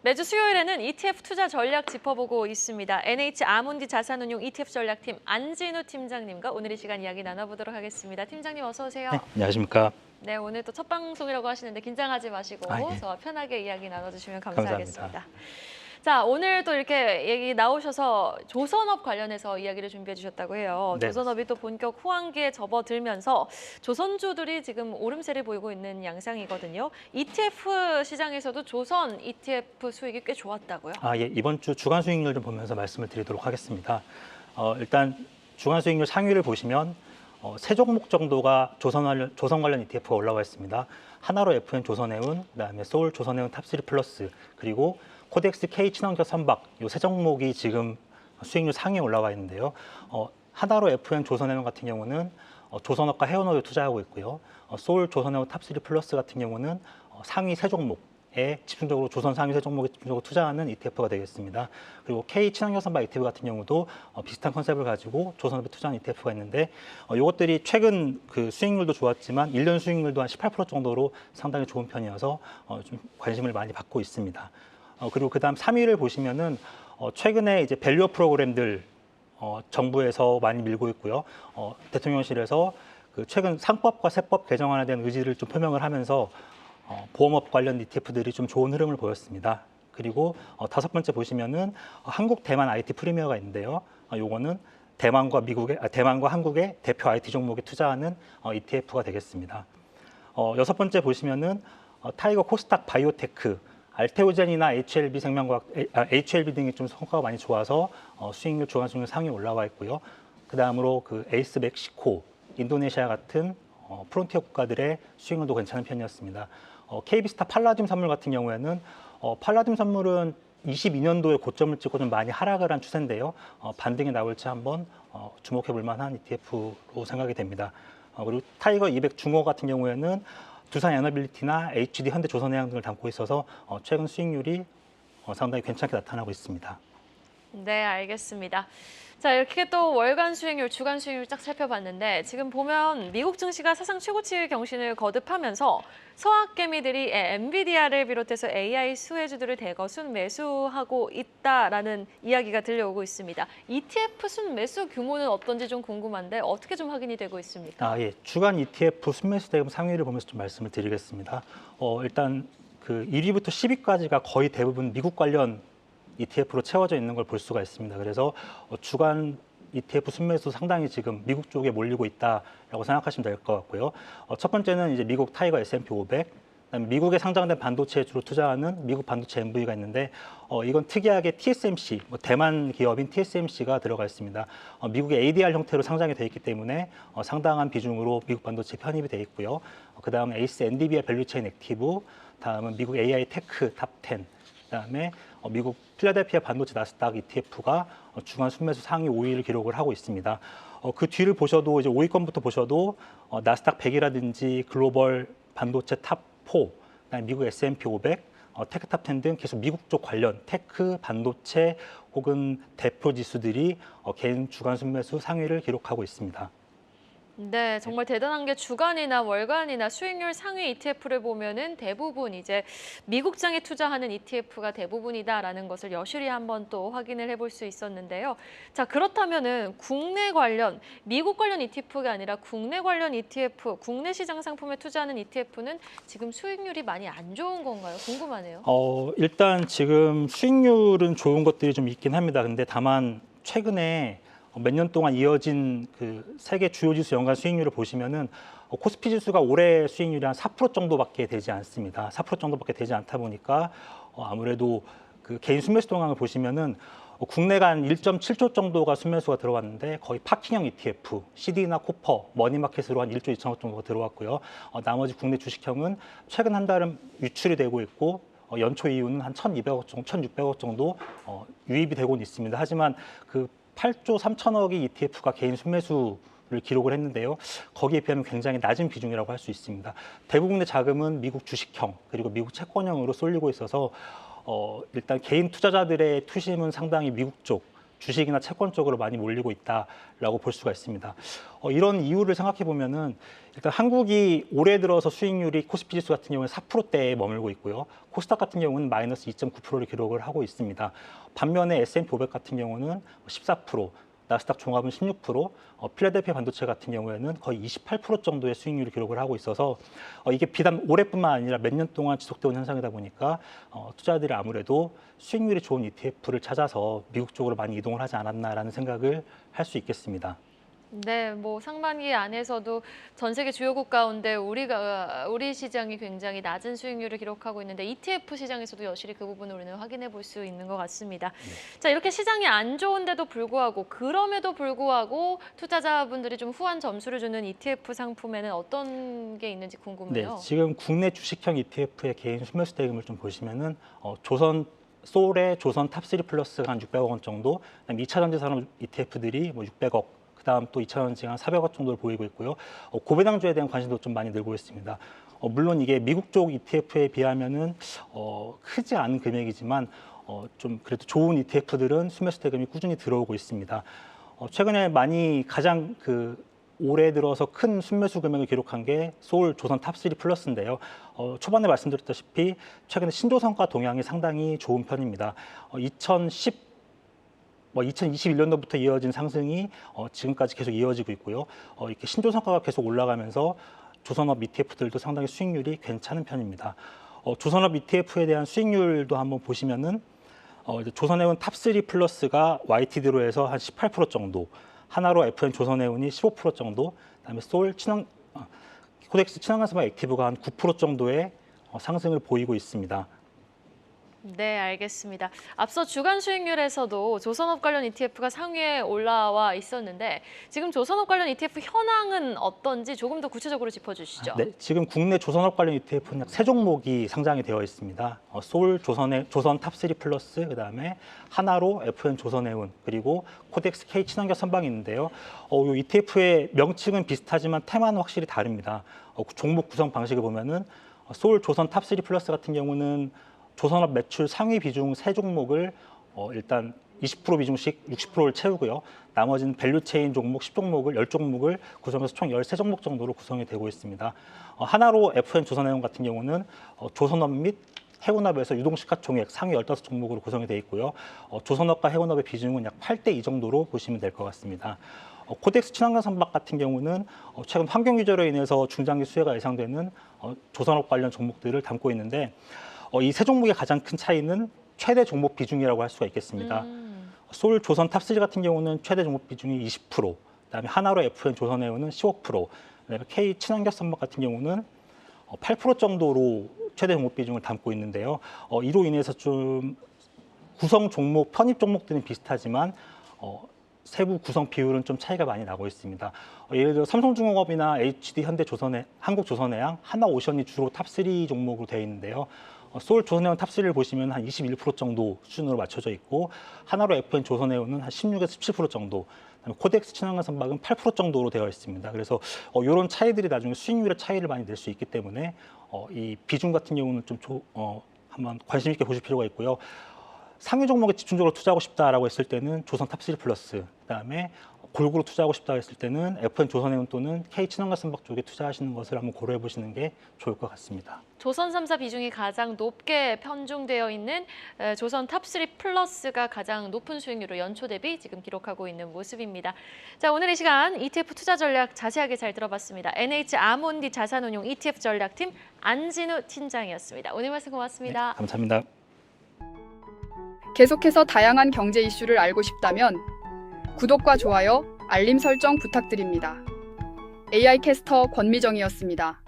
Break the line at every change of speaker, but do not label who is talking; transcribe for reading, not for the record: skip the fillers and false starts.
매주 수요일에는 ETF 투자 전략 짚어보고 있습니다. NH 아몬디 자산운용 ETF 전략팀 안진우 팀장님과 오늘 이 시간 이야기 나눠보도록 하겠습니다. 팀장님 어서 오세요.
네, 안녕하십니까.
네, 오늘 또 첫 방송이라고 하시는데 긴장하지 마시고
예.
저와 편하게 이야기 나눠주시면
감사합니다.
감사하겠습니다. 자, 오늘 또 이렇게 얘기 나오셔서 조선업 관련해서 이야기를 준비해 주셨다고 해요.
네.
조선업이 또 본격 후환기에 접어들면서 조선주들이 지금 오름세를 보이고 있는 양상이거든요. ETF 시장에서도 조선 ETF 수익이 꽤 좋았다고요?
예, 이번 주 주간 수익률 좀 보면서 말씀을 드리도록 하겠습니다. 일단 주간 수익률 상위를 보시면 세 종목 정도가 조선 관련 ETF가 올라와 있습니다. 하나로 FN 조선해운, 그다음에 소울 조선해운 탑3 플러스, 그리고 코덱스 K 친환경 선박 이 세 종목이 지금 수익률 상위에 올라와 있는데요. 하나로 FN 조선해운 같은 경우는 조선업과 해운업에 투자하고 있고요. 소울 조선해운 탑3 플러스 같은 경우는 상위 세 종목에 집중적으로 조선 상위 세 종목에 집중적으로 투자하는 ETF가 되겠습니다. 그리고 K 친환경 선박 ETF 같은 경우도 비슷한 컨셉을 가지고 조선업에 투자한 ETF가 있는데 이것들이 최근 그 수익률도 좋았지만 1년 수익률도 한 18% 정도로 상당히 좋은 편이어서 좀 관심을 많이 받고 있습니다. 그리고 그다음 3위를 보시면은 최근에 이제 밸류어 프로그램들 정부에서 많이 밀고 있고요. 대통령실에서 그 최근 상법과 세법 개정안에 대한 의지를 좀 표명을 하면서 보험업 관련 ETF들이 좀 좋은 흐름을 보였습니다. 그리고 다섯 번째 보시면은 한국 대만 IT 프리미어가 있는데요. 요거는 대만과 한국의 대표 IT 종목에 투자하는 ETF가 되겠습니다. 여섯 번째 보시면은 타이거 코스닥 바이오테크 알테오젠이나 HLB 등이 좀 성과가 많이 좋아서 수익률 주간 수익률 상위 올라와 있고요. 그 다음으로 그 에이스 멕시코, 인도네시아 같은 프론티어 국가들의 수익률도 괜찮은 편이었습니다. KB스타 팔라듐 선물 같은 경우에는 팔라듐 선물은 22년도에 고점을 찍고 좀 많이 하락을 한 추세인데요. 반등이 나올지 한번 주목해 볼 만한 ETF로 생각이 됩니다. 그리고 타이거 200 중어 같은 경우에는 두산 에너빌리티나 HD 현대조선해양 등을 담고 있어서 최근 수익률이 상당히 괜찮게 나타나고 있습니다.
네, 알겠습니다. 자, 이렇게 또 월간 수익률, 주간 수익률 쫙 살펴봤는데 지금 보면 미국 증시가 사상 최고치 경신을 거듭하면서 서학개미들이 엔비디아를 비롯해서 AI 수혜주들을 대거 순매수하고 있다라는 이야기가 들려오고 있습니다. ETF 순매수 규모는 어떤지 좀 궁금한데 어떻게 좀 확인이 되고 있습니까?
예. 주간 ETF 순매수 대금 상위를 보면서 좀 말씀을 드리겠습니다. 일단 그 1위부터 10위까지가 거의 대부분 미국 관련 ETF로 채워져 있는 걸 볼 수가 있습니다. 그래서 주간 ETF 순매수 상당히 지금 미국 쪽에 몰리고 있다라고 생각하시면 될 것 같고요. 첫 번째는 이제 미국 타이거 S&P 500, 그다음에 미국에 상장된 반도체에 주로 투자하는 미국 반도체 MV가 있는데 이건 특이하게 TSMC, 대만 기업인 TSMC가 들어가 있습니다. 미국의 ADR 형태로 상장이 돼 있기 때문에 상당한 비중으로 미국 반도체 편입이 돼 있고요. 그다음에 에이스 NDB의 밸류체인 액티브, 다음은 미국 AI 테크 탑 10, 그다음에 미국 필라델피아 반도체 나스닥 ETF가 주간 순매수 상위 5위를 기록을 하고 있습니다. 그 뒤를 보셔도 이제 5위권부터 보셔도 나스닥 100이라든지 글로벌 반도체 탑 4, 그다음에 미국 S&P 500, 테크 탑 10 등 계속 미국 쪽 관련 테크, 반도체 혹은 대표 지수들이 개인 주간 순매수 상위를 기록하고 있습니다.
네, 정말 대단한 게 주간이나 월간이나 수익률 상위 ETF를 보면은 대부분 이제 미국장에 투자하는 ETF가 대부분이다라는 것을 여실히 한번 또 확인을 해볼 수 있었는데요. 자, 그렇다면은 국내 관련, 미국 관련 ETF가 아니라 국내 관련 ETF, 국내 시장 상품에 투자하는 ETF는 지금 수익률이 많이 안 좋은 건가요? 궁금하네요.
일단 지금 수익률은 좋은 것들이 좀 있긴 합니다. 근데 다만 최근에 몇 년 동안 이어진 그 세계 주요 지수 연간 수익률을 보시면은 코스피 지수가 올해 수익률이 한 4% 정도밖에 되지 않습니다. 4% 정도밖에 되지 않다 보니까 아무래도 그 개인 순매수 동향을 보시면은 국내가 한 1.7조 정도가 순매수가 들어왔는데 거의 파킹형 ETF, CD나 코퍼, 머니마켓으로 한 1조 2천억 정도가 들어왔고요. 나머지 국내 주식형은 최근 한 달은 유출이 되고 있고 연초 이후는 한 1,200억 정도, 1,600억 정도 유입이 되고는 있습니다. 하지만 그 8조 3천억의 ETF가 개인 순매수를 기록을 했는데요. 거기에 비하면 굉장히 낮은 비중이라고 할 수 있습니다. 대부분의 자금은 미국 주식형 그리고 미국 채권형으로 쏠리고 있어서 일단 개인 투자자들의 투심은 상당히 미국 쪽 주식이나 채권 쪽으로 많이 몰리고 있다라고 볼 수가 있습니다. 이런 이유를 생각해 보면은 일단 한국이 올해 들어서 수익률이 코스피 지수 같은 경우는 4%대에 머물고 있고요. 코스닥 같은 경우는 마이너스 2.9%를 기록을 하고 있습니다. 반면에 S&P 500 같은 경우는 14%, 나스닥 종합은 16%, 필라델피아 반도체 같은 경우에는 거의 28% 정도의 수익률을 기록을 하고 있어서 이게 비단 올해뿐만 아니라 몇 년 동안 지속되어 온 현상이다 보니까 투자자들이 아무래도 수익률이 좋은 ETF를 찾아서 미국 쪽으로 많이 이동을 하지 않았나라는 생각을 할 수 있겠습니다.
네, 뭐 상반기 안에서도 전 세계 주요국 가운데 우리 시장이 굉장히 낮은 수익률을 기록하고 있는데 ETF 시장에서도 여실히 그 부분을 우리는 확인해 볼 수 있는 것 같습니다. 자, 이렇게 시장이 안 좋은데도 불구하고 그럼에도 불구하고 투자자분들이 좀 후한 점수를 주는 ETF 상품에는 어떤 게 있는지 궁금해요.
네, 지금 국내 주식형 ETF의 개인 순매수 대금을 좀 보시면은 소울의 조선 탑3 플러스가 한 600억 원 정도, 그다음에 2차 전지 산업 ETF들이 뭐 600억, 그다음 또 2차 전지가 한 400억 정도를 보이고 있고요. 고배당주에 대한 관심도 좀 많이 늘고 있습니다. 물론 이게 미국 쪽 ETF에 비하면은 크지 않은 금액이지만 좀 그래도 좋은 ETF들은 순매수 대금이 꾸준히 들어오고 있습니다. 최근에 가장 올해 들어서 큰 순매수 금액을 기록한 게 소울 조선 탑3 플러스인데요. 초반에 말씀드렸다시피 최근에 신조성과 동향이 상당히 좋은 편입니다. 2021년도부터 이어진 상승이 지금까지 계속 이어지고 있고요. 이렇게 신조성과가 계속 올라가면서 조선업 ETF들도 상당히 수익률이 괜찮은 편입니다. 조선업 ETF에 대한 수익률도 한번 보시면은 조선해운 탑3 플러스가 YTD로 해서 한 18% 정도, 하나로 FN 조선해운이 15% 정도, 그다음에 소울 코덱스 친환경 산업 액티브가 한 9% 정도의 상승을 보이고 있습니다.
네, 알겠습니다. 앞서 주간 수익률에서도 조선업 관련 ETF가 상위에 올라와 있었는데 지금 조선업 관련 ETF 현황은 어떤지 조금 더 구체적으로 짚어주시죠.
네, 지금 국내 조선업 관련 ETF는 약 3종목이 상장이 되어 있습니다. 소울 조선 탑3 플러스, 그다음에 하나로 FN 조선해운, 그리고 코덱스 K 친환경 선방이 있는데요. 이 ETF의 명칭은 비슷하지만 테마는 확실히 다릅니다. 종목 구성 방식을 보면은 소울 조선 탑3 플러스 같은 경우는 조선업 매출 상위 비중 3종목을 일단 20% 비중씩 60%를 채우고요. 나머지는 밸류체인 종목 10종목을 10종목을 구성해서 총 13종목 정도로 구성이 되고 있습니다. 하나로 FN 조선해운 같은 경우는 조선업 및 해운업에서 유동시가총액 상위 15종목으로 구성이 되어 있고요. 조선업과 해운업의 비중은 약 8대2 정도로 보시면 될 것 같습니다. 코덱스 친환경 선박 같은 경우는 최근 환경 규제로 인해서 중장기 수혜가 예상되는 조선업 관련 종목들을 담고 있는데 이 세 종목의 가장 큰 차이는 최대 종목 비중이라고 할 수가 있겠습니다. 소울 조선 탑3 같은 경우는 최대 종목 비중이 20%, 그다음에 하나로 FN 조선해운은 15%, 그다음에 K 친환경 선박 같은 경우는 8% 정도로 최대 종목 비중을 담고 있는데요. 이로 인해서 좀 구성 종목, 편입 종목들은 비슷하지만 세부 구성 비율은 좀 차이가 많이 나고 있습니다. 예를 들어 삼성중공업이나 HD 현대조선해, 한국조선해양, 하나오션이 주로 탑3 종목으로 되어 있는데요. 소울 조선해운 탑3를 보시면 한 21% 정도 수준으로 맞춰져 있고, 하나로 FN 조선해운은 한 16에서 17% 정도, 그다음에 코덱스 친환경 선박은 8% 정도로 되어 있습니다. 그래서 이런 차이들이 나중에 수익률의 차이를 많이 낼 수 있기 때문에 이 비중 같은 경우는 좀 한번 관심 있게 보실 필요가 있고요. 상위 종목에 집중적으로 투자하고 싶다라고 했을 때는 조선 탑3 플러스, 그다음에 골고루 투자하고 싶다 했을 때는 FN 조선해운 또는 K 친환경 선박 쪽에 투자하시는 것을 한번 고려해 보시는 게 좋을 것 같습니다.
조선 3사 비중이 가장 높게 편중되어 있는 조선 탑3 플러스가 가장 높은 수익률을 연초 대비 지금 기록하고 있는 모습입니다. 자, 오늘 이 시간 ETF 투자 전략 자세하게 잘 들어봤습니다. NH 아몬디 자산운용 ETF 전략팀 안진우 팀장이었습니다. 오늘 말씀 고맙습니다.
네, 감사합니다.
계속해서 다양한 경제 이슈를 알고 싶다면 구독과 좋아요, 알림 설정 부탁드립니다. AI 캐스터 권미정이었습니다.